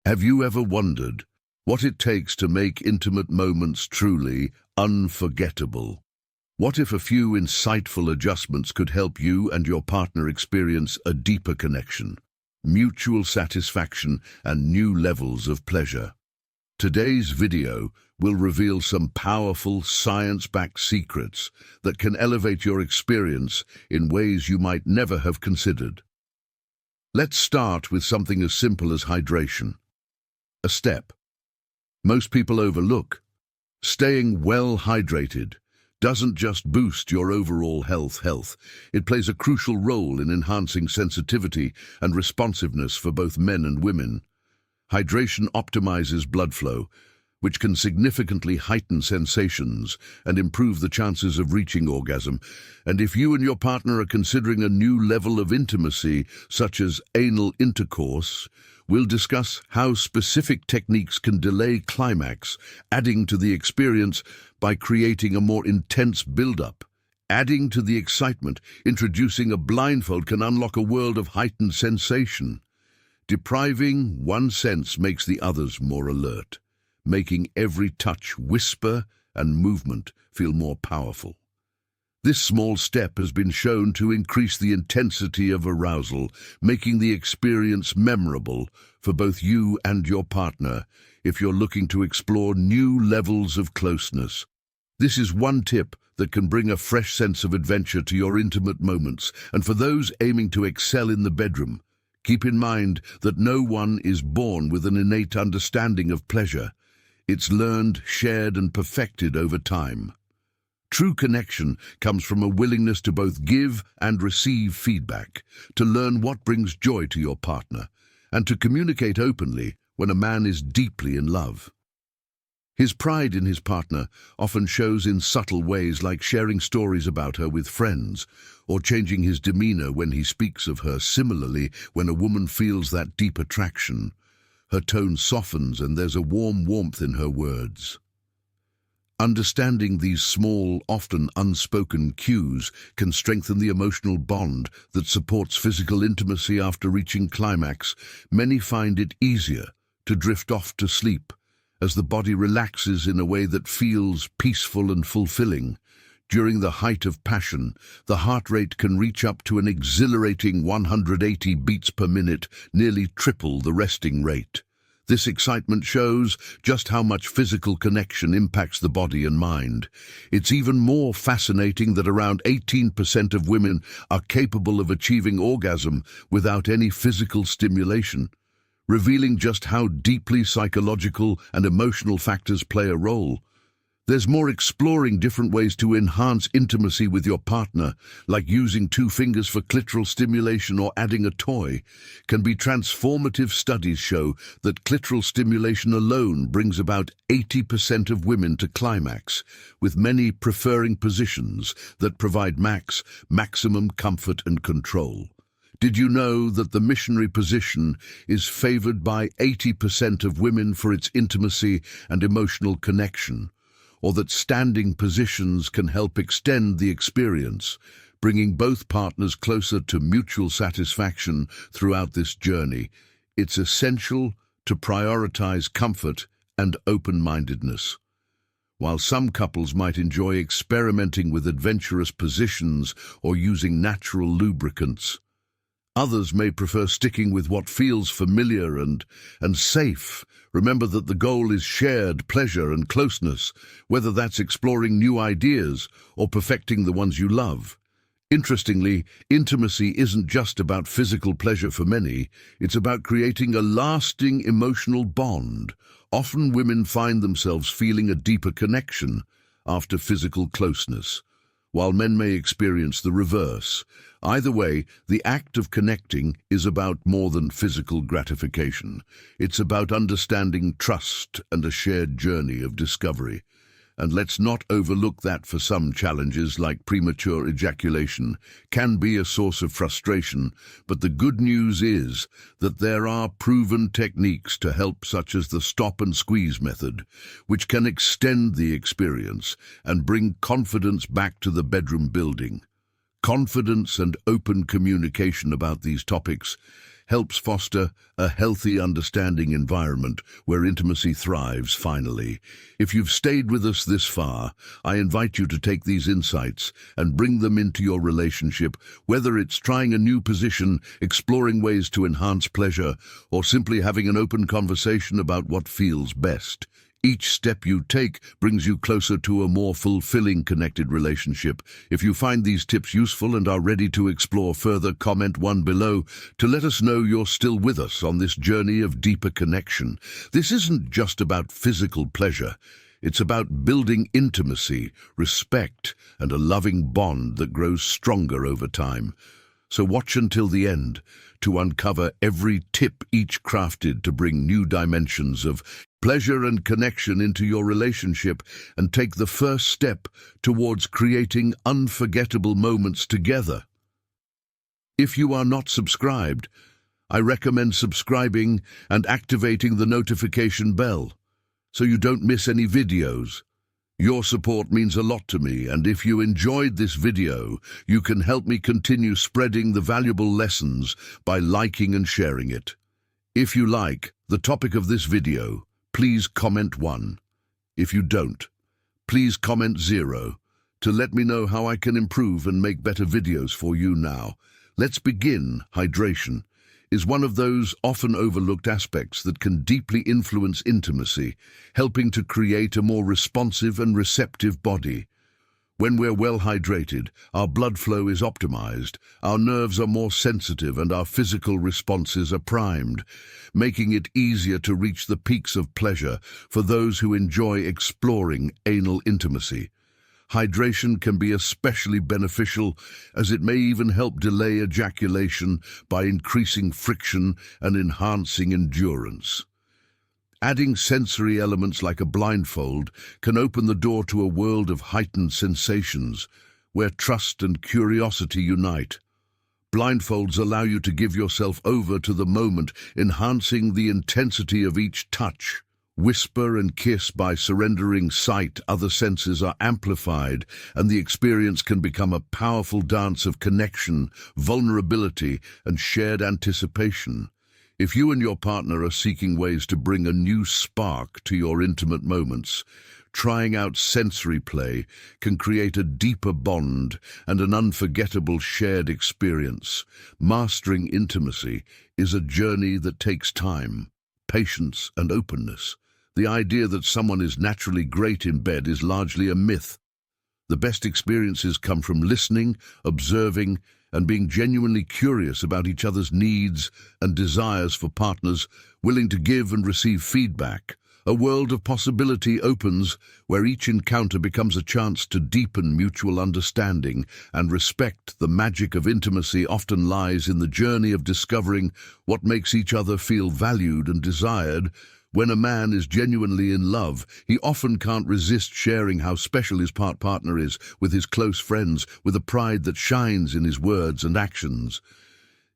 Have you ever wondered what it takes to make intimate moments truly unforgettable? What if a few insightful adjustments could help you and your partner experience a deeper connection, mutual satisfaction, and new levels of pleasure? Today's video will reveal some powerful science-backed secrets that can elevate your experience in ways you might never have considered. Let's start with something as simple as hydration. A step most people overlook. Staying well hydrated doesn't just boost your overall health, it plays a crucial role in enhancing sensitivity and responsiveness for both men and women. Hydration optimizes blood flow, which can significantly heighten sensations and improve the chances of reaching orgasm. And if you and your partner are considering a new level of intimacy, such as anal intercourse, we'll discuss how specific techniques can delay climax, adding to the experience by creating a more intense build-up. Adding to the excitement, introducing a blindfold can unlock a world of heightened sensation. Depriving one sense makes the others more alert, making every touch, whisper, and movement feel more powerful. This small step has been shown to increase the intensity of arousal, making the experience memorable for both you and your partner if you're looking to explore new levels of closeness. This is one tip that can bring a fresh sense of adventure to your intimate moments, and for those aiming to excel in the bedroom, keep in mind that no one is born with an innate understanding of pleasure. It's learned, shared, and perfected over time. True connection comes from a willingness to both give and receive feedback, to learn what brings joy to your partner, and to communicate openly when a man is deeply in love. His pride in his partner often shows in subtle ways, like sharing stories about her with friends, or changing his demeanor when he speaks of her. Similarly, when a woman feels that deep attraction, her tone softens and there's a warmth in her words. Understanding these small, often unspoken cues can strengthen the emotional bond that supports physical intimacy after reaching climax. Many find it easier to drift off to sleep as the body relaxes in a way that feels peaceful and fulfilling. During the height of passion, the heart rate can reach up to an exhilarating 180 beats per minute, nearly triple the resting rate. This excitement shows just how much physical connection impacts the body and mind. It's even more fascinating that around 18% of women are capable of achieving orgasm without any physical stimulation, revealing just how deeply psychological and emotional factors play a role. There's more. Exploring different ways to enhance intimacy with your partner, like using 2 fingers for clitoral stimulation or adding a toy, can be transformative. Studies show that clitoral stimulation alone brings about 80% of women to climax, with many preferring positions that provide maximum comfort and control. Did you know that the missionary position is favored by 80% of women for its intimacy and emotional connection? Or that standing positions can help extend the experience, bringing both partners closer to mutual satisfaction throughout this journey? It's essential to prioritize comfort and open-mindedness. While some couples might enjoy experimenting with adventurous positions or using natural lubricants, others may prefer sticking with what feels familiar and safe. Remember that the goal is shared pleasure and closeness, whether that's exploring new ideas or perfecting the ones you love. Interestingly, intimacy isn't just about physical pleasure for many, it's about creating a lasting emotional bond. Often women find themselves feeling a deeper connection after physical closeness, while men may experience the reverse. Either way, the act of connecting is about more than physical gratification. It's about understanding, trust, and a shared journey of discovery. And let's not overlook that for some challenges, like premature ejaculation, can be a source of frustration, but the good news is that there are proven techniques to help, such as the stop and squeeze method, which can extend the experience and bring confidence back to the bedroom building. Confidence and open communication about these topics helps foster a healthy, understanding environment where intimacy thrives finally. If you've stayed with us this far, I invite you to take these insights and bring them into your relationship, whether it's trying a new position, exploring ways to enhance pleasure, or simply having an open conversation about what feels best. Each step you take brings you closer to a more fulfilling, connected relationship. If you find these tips useful and are ready to explore further, comment one below to let us know you're still with us on this journey of deeper connection. This isn't just about physical pleasure. It's about building intimacy, respect, and a loving bond that grows stronger over time. So watch until the end to uncover every tip each crafted to bring new dimensions of pleasure and connection into your relationship and take the first step towards creating unforgettable moments together. If you are not subscribed, I recommend subscribing and activating the notification bell so you don't miss any videos. Your support means a lot to me, and if you enjoyed this video, you can help me continue spreading the valuable lessons by liking and sharing it. If you like the topic of this video, please comment 1. If you don't, please comment 0 to let me know how I can improve and make better videos for you now. Let's begin. Hydration is one of those often overlooked aspects that can deeply influence intimacy, helping to create a more responsive and receptive body. When we're well hydrated, our blood flow is optimized, our nerves are more sensitive, and our physical responses are primed, making it easier to reach the peaks of pleasure for those who enjoy exploring anal intimacy. Hydration can be especially beneficial, as it may even help delay ejaculation by increasing friction and enhancing endurance. Adding sensory elements like a blindfold can open the door to a world of heightened sensations, where trust and curiosity unite. Blindfolds allow you to give yourself over to the moment, enhancing the intensity of each touch. Whisper and kiss. By surrendering sight, other senses are amplified, and the experience can become a powerful dance of connection, vulnerability, and shared anticipation. If you and your partner are seeking ways to bring a new spark to your intimate moments, trying out sensory play can create a deeper bond and an unforgettable shared experience. Mastering intimacy is a journey that takes time, patience, and openness. The idea that someone is naturally great in bed is largely a myth. The best experiences come from listening, observing, and being genuinely curious about each other's needs and desires. For partners willing to give and receive feedback, a world of possibility opens where each encounter becomes a chance to deepen mutual understanding and respect. The magic of intimacy often lies in the journey of discovering what makes each other feel valued and desired. When a man is genuinely in love, he often can't resist sharing how special his partner is with his close friends, with a pride that shines in his words and actions.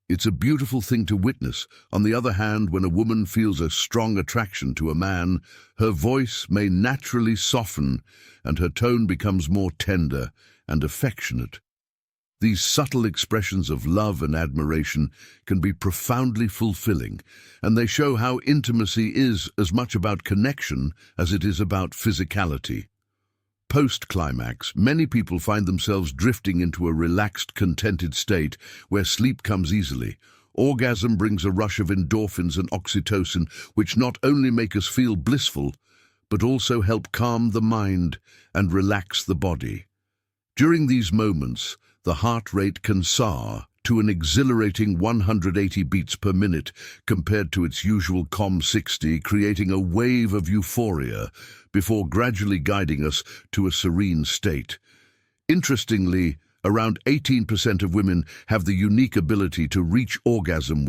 It's a beautiful thing to witness. On the other hand, when a woman feels a strong attraction to a man, her voice may naturally soften and her tone becomes more tender and affectionate. These subtle expressions of love and admiration can be profoundly fulfilling, and they show how intimacy is as much about connection as it is about physicality. Post-climax, many people find themselves drifting into a relaxed, contented state where sleep comes easily. Orgasm brings a rush of endorphins and oxytocin, which not only make us feel blissful, but also help calm the mind and relax the body. During these moments, the heart rate can soar to an exhilarating 180 beats per minute compared to its usual calm 60, creating a wave of euphoria before gradually guiding us to a serene state. Interestingly, around 18% of women have the unique ability to reach orgasm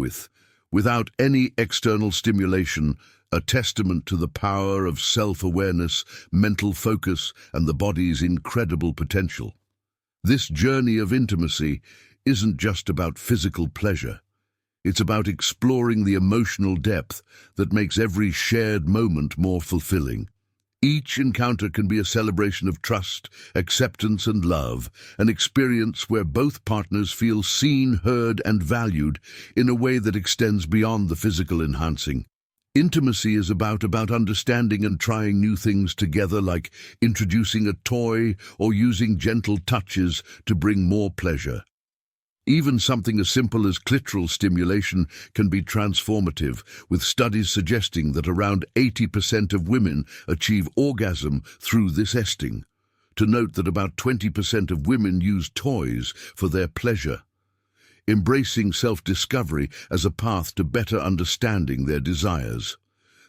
without any external stimulation, a testament to the power of self-awareness, mental focus, and the body's incredible potential. This journey of intimacy isn't just about physical pleasure. It's about exploring the emotional depth that makes every shared moment more fulfilling. Each encounter can be a celebration of trust, acceptance, and love, an experience where both partners feel seen, heard, and valued in a way that extends beyond the physical enhancing. Intimacy is about understanding and trying new things together, like introducing a toy or using gentle touches to bring more pleasure. Even something as simple as clitoral stimulation can be transformative, with studies suggesting that around 80% of women achieve orgasm through this esting. To note that about 20% of women use toys for their pleasure. Embracing self-discovery as a path to better understanding their desires.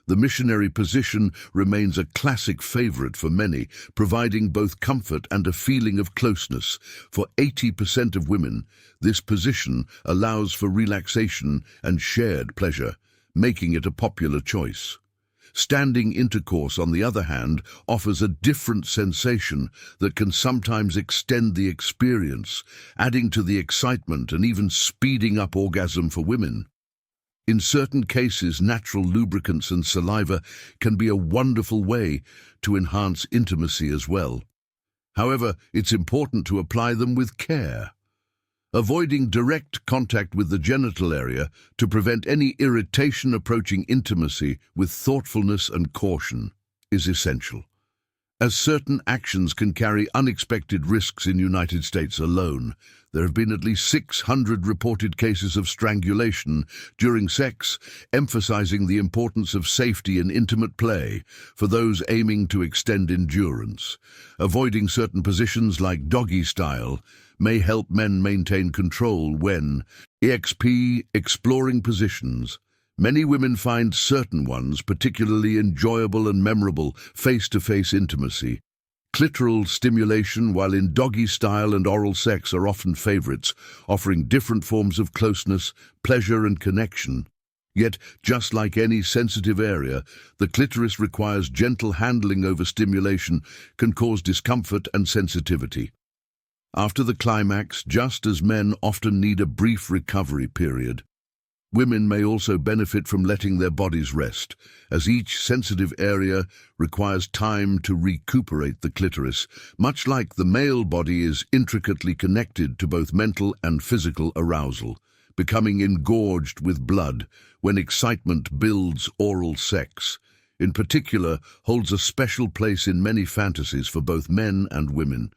The missionary position remains a classic favorite for many, providing both comfort and a feeling of closeness. For 80% of women, this position allows for relaxation and shared pleasure, making it a popular choice. Standing intercourse, on the other hand, offers a different sensation that can sometimes extend the experience, adding to the excitement and even speeding up orgasm for women. In certain cases, natural lubricants and saliva can be a wonderful way to enhance intimacy as well. However, it's important to apply them with care, avoiding direct contact with the genital area to prevent any irritation. Approaching intimacy with thoughtfulness and caution is essential, as certain actions can carry unexpected risks. In the United States alone, there have been at least 600 reported cases of strangulation during sex, emphasizing the importance of safety in intimate play for those aiming to extend endurance. Avoiding certain positions like doggy style may help men maintain control when exploring positions. Many women find certain ones particularly enjoyable and memorable. Face-to-face intimacy. Clitoral stimulation, while in doggy style and oral sex, are often favorites, offering different forms of closeness, pleasure, and connection. Yet, just like any sensitive area, the clitoris requires gentle handling. Overstimulation can cause discomfort and sensitivity. After the climax, just as men often need a brief recovery period, women may also benefit from letting their bodies rest, as each sensitive area requires time to recuperate. The clitoris, much like the male body, is intricately connected to both mental and physical arousal, becoming engorged with blood when excitement builds. Oral sex, in particular, holds a special place in many fantasies for both men and women.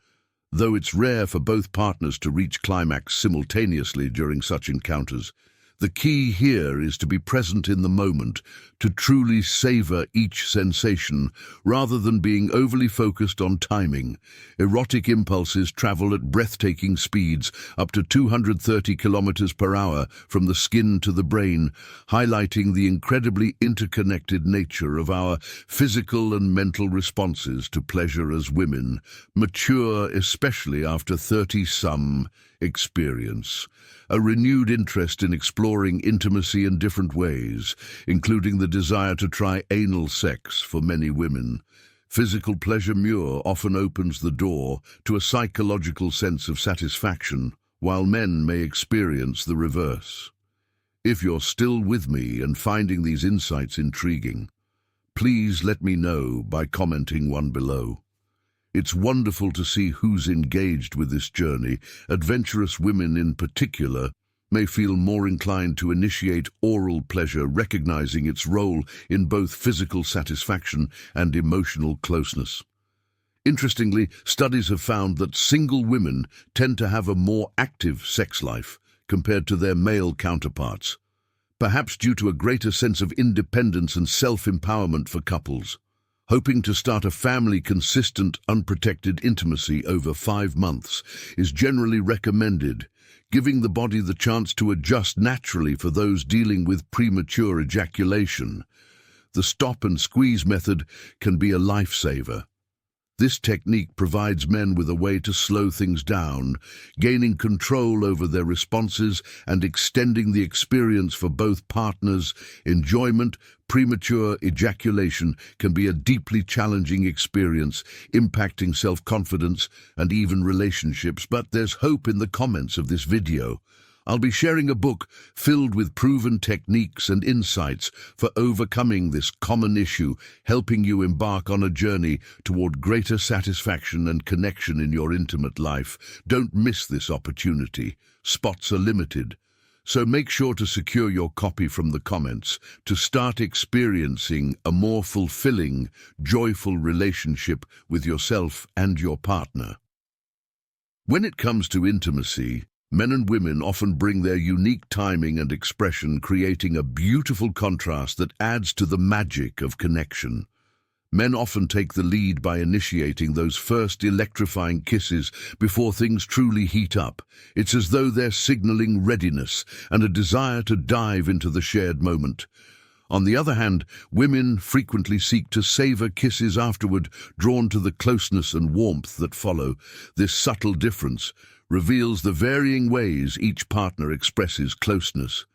Though it's rare for both partners to reach climax simultaneously during such encounters, the key here is to be present in the moment, to truly savor each sensation, rather than being overly focused on timing. Erotic impulses travel at breathtaking speeds, up to 230 kilometers per hour from the skin to the brain, highlighting the incredibly interconnected nature of our physical and mental responses to pleasure. As women mature, especially after 30-some experience a renewed interest in exploring intimacy in different ways, including the desire to try anal sex. For many women, physical pleasure often opens the door to a psychological sense of satisfaction, while men may experience the reverse. If you're still with me and finding these insights intriguing, please let me know by commenting one below. It's wonderful to see who's engaged with this journey. Adventurous women in particular may feel more inclined to initiate oral pleasure, recognizing its role in both physical satisfaction and emotional closeness. Interestingly, studies have found that single women tend to have a more active sex life compared to their male counterparts, perhaps due to a greater sense of independence and self-empowerment. For couples hoping to start a family, consistent, unprotected intimacy over 5 months is generally recommended, giving the body the chance to adjust naturally. For those dealing with premature ejaculation, the stop and squeeze method can be a lifesaver. This technique provides men with a way to slow things down, gaining control over their responses and extending the experience for both partners. Enjoyment. Premature ejaculation can be a deeply challenging experience, impacting self-confidence and even relationships. But there's hope. In the comments of this video, I'll be sharing a book filled with proven techniques and insights for overcoming this common issue, helping you embark on a journey toward greater satisfaction and connection in your intimate life. Don't miss this opportunity. Spots are limited, so make sure to secure your copy from the comments to start experiencing a more fulfilling, joyful relationship with yourself and your partner. When it comes to intimacy, men and women often bring their unique timing and expression, creating a beautiful contrast that adds to the magic of connection. Men often take the lead by initiating those first electrifying kisses before things truly heat up. It's as though they're signaling readiness and a desire to dive into the shared moment. On the other hand, women frequently seek to savor kisses afterward, drawn to the closeness and warmth that follow. This subtle difference reveals the varying ways each partner expresses closeness.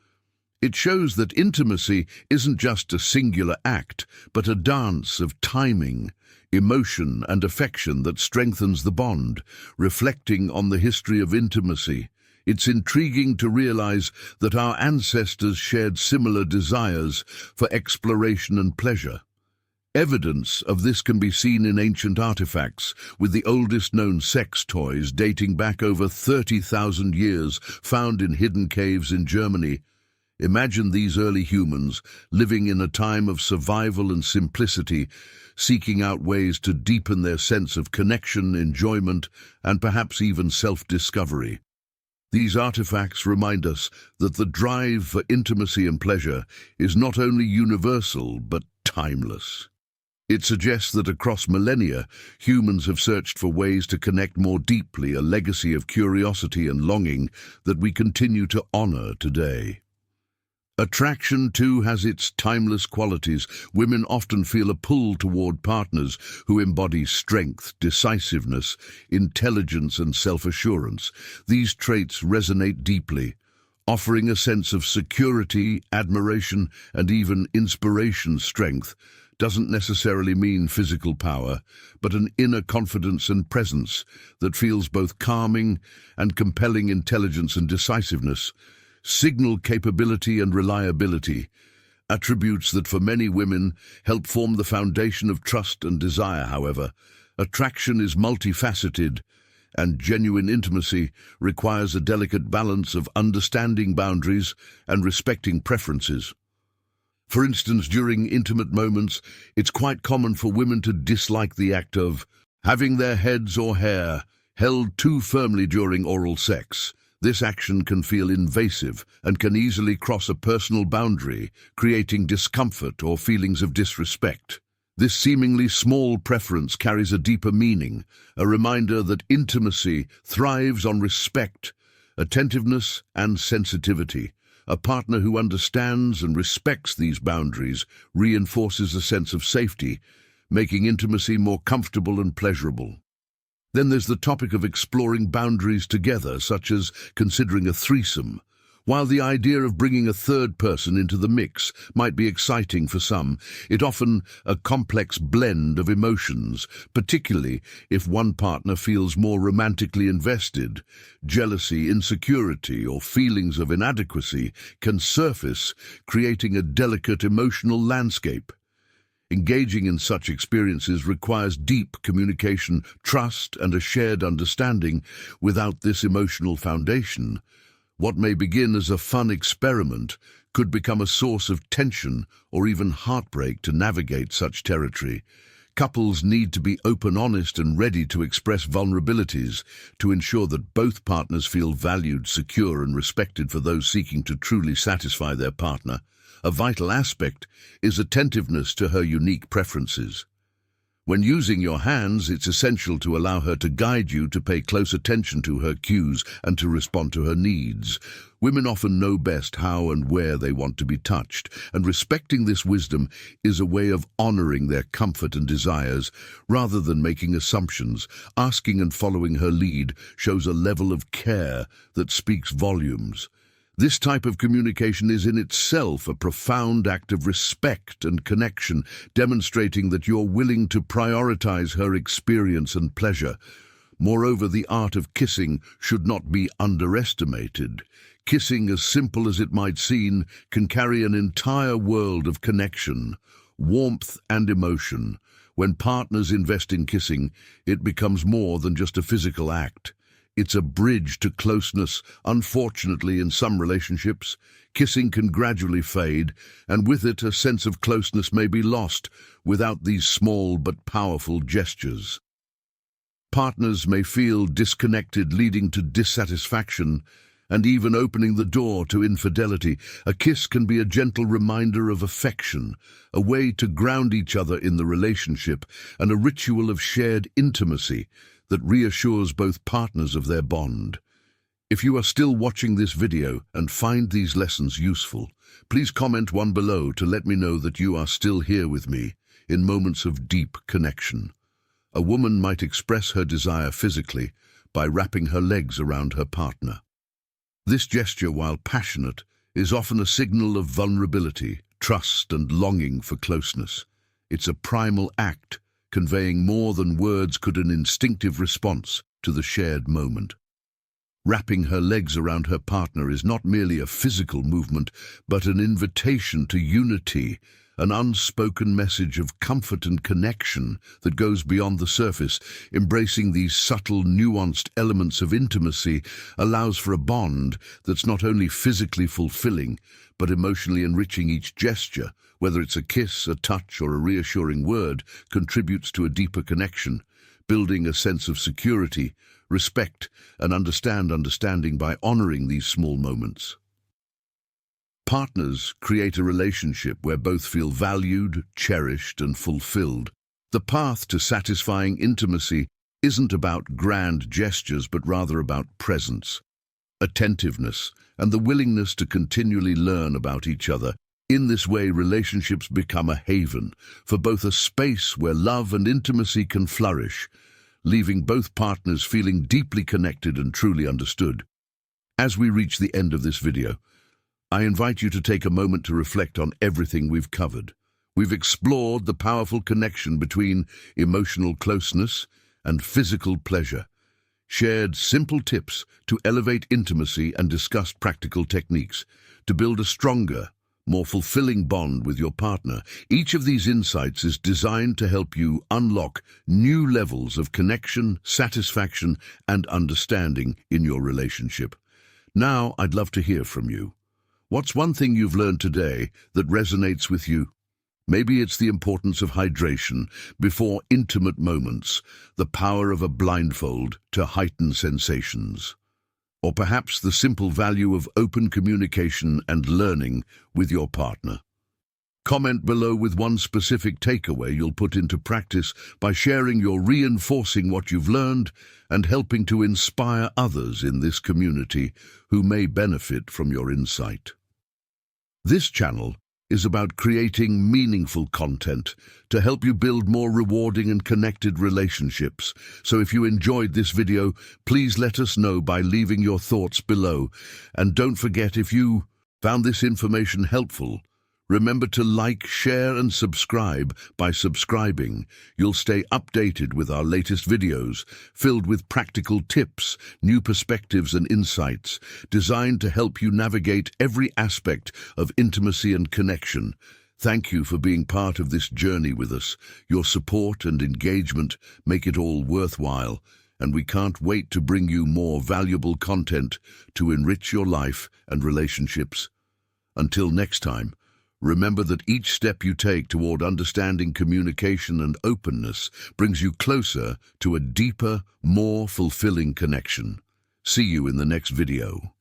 It shows that intimacy isn't just a singular act, but a dance of timing, emotion, and affection that strengthens the bond. Reflecting on the history of intimacy, it's intriguing to realize that our ancestors shared similar desires for exploration and pleasure. Evidence of this can be seen in ancient artifacts, with the oldest known sex toys dating back over 30,000 years found in hidden caves in Germany. Imagine these early humans living in a time of survival and simplicity, seeking out ways to deepen their sense of connection, enjoyment, and perhaps even self-discovery. These artifacts remind us that the drive for intimacy and pleasure is not only universal, but timeless. It suggests that across millennia, humans have searched for ways to connect more deeply, a legacy of curiosity and longing that we continue to honor today. Attraction, too, has its timeless qualities. Women often feel a pull toward partners who embody strength, decisiveness, intelligence, and self-assurance. These traits resonate deeply, offering a sense of security, admiration, and even inspiration. Strength doesn't necessarily mean physical power, but an inner confidence and presence that feels both calming and compelling. Intelligence and decisiveness signal capability and reliability, attributes that for many women help form the foundation of trust and desire. However, attraction is multifaceted, and genuine intimacy requires a delicate balance of understanding boundaries and respecting preferences. For instance, during intimate moments, it's quite common for women to dislike the act of having their heads or hair held too firmly during oral sex. This action can feel invasive and can easily cross a personal boundary, creating discomfort or feelings of disrespect. This seemingly small preference carries a deeper meaning, a reminder that intimacy thrives on respect, attentiveness, and sensitivity. A partner who understands and respects these boundaries reinforces a sense of safety, making intimacy more comfortable and pleasurable. Then there's the topic of exploring boundaries together, such as considering a threesome. While the idea of bringing a third person into the mix might be exciting for some, it's often a complex blend of emotions, particularly if one partner feels more romantically invested. Jealousy, insecurity, or feelings of inadequacy can surface, creating a delicate emotional landscape. Engaging in such experiences requires deep communication, trust, and a shared understanding. Without this emotional foundation, what may begin as a fun experiment could become a source of tension or even heartbreak. To navigate such territory, couples need to be open, honest, and ready to express vulnerabilities to ensure that both partners feel valued, secure, and respected. For those seeking to truly satisfy their partner, a vital aspect is attentiveness to her unique preferences. When using your hands, it's essential to allow her to guide you, to pay close attention to her cues, and to respond to her needs. Women often know best how and where they want to be touched, and respecting this wisdom is a way of honoring their comfort and desires, rather than making assumptions. Asking and following her lead shows a level of care that speaks volumes. This type of communication is in itself a profound act of respect and connection, demonstrating that you're willing to prioritize her experience and pleasure. Moreover, the art of kissing should not be underestimated. Kissing, as simple as it might seem, can carry an entire world of connection, warmth and emotion. When partners invest in kissing, it becomes more than just a physical act. It's a bridge to closeness. Unfortunately, in some relationships, kissing can gradually fade, and with it a sense of closeness may be lost without these small but powerful gestures. Partners may feel disconnected, leading to dissatisfaction and even opening the door to infidelity. A kiss can be a gentle reminder of affection, a way to ground each other in the relationship, and a ritual of shared intimacy that reassures both partners of their bond. If you are still watching this video and find these lessons useful, please comment one below to let me know that you are still here with me in moments of deep connection. A woman might express her desire physically by wrapping her legs around her partner. This gesture, while passionate, is often a signal of vulnerability, trust, and longing for closeness. It's a primal act, conveying more than words could, an instinctive response to the shared moment. Wrapping her legs around her partner is not merely a physical movement, but an invitation to unity, an unspoken message of comfort and connection that goes beyond the surface. Embracing these subtle, nuanced elements of intimacy allows for a bond that's not only physically fulfilling, but emotionally enriching. Each gesture, whether it's a kiss, a touch, or a reassuring word, contributes to a deeper connection, building a sense of security, respect, and understanding by honoring these small moments. Partners create a relationship where both feel valued, cherished, and fulfilled. The path to satisfying intimacy isn't about grand gestures, but rather about presence, attentiveness, and the willingness to continually learn about each other. In this way, relationships become a haven for both, a space where love and intimacy can flourish, leaving both partners feeling deeply connected and truly understood. As we reach the end of this video, I invite you to take a moment to reflect on everything we've covered. We've explored the powerful connection between emotional closeness and physical pleasure, shared simple tips to elevate intimacy, and discussed practical techniques to build a stronger, more fulfilling bond with your partner. Each of these insights is designed to help you unlock new levels of connection, satisfaction, and understanding in your relationship. Now, I'd love to hear from you. What's one thing you've learned today that resonates with you? Maybe it's the importance of hydration before intimate moments, the power of a blindfold to heighten sensations. Or perhaps the simple value of open communication and learning with your partner. Comment below with one specific takeaway you'll put into practice. By sharing, you're reinforcing what you've learned and helping to inspire others in this community who may benefit from your insight. This channel is about creating meaningful content to help you build more rewarding and connected relationships. So if you enjoyed this video, please let us know by leaving your thoughts below. And don't forget, if you found this information helpful, remember to like, share, and subscribe. By subscribing, you'll stay updated with our latest videos, filled with practical tips, new perspectives, and insights, designed to help you navigate every aspect of intimacy and connection. Thank you for being part of this journey with us. Your support and engagement make it all worthwhile, and we can't wait to bring you more valuable content to enrich your life and relationships. Until next time, remember that each step you take toward understanding, communication, and openness brings you closer to a deeper, more fulfilling connection. See you in the next video.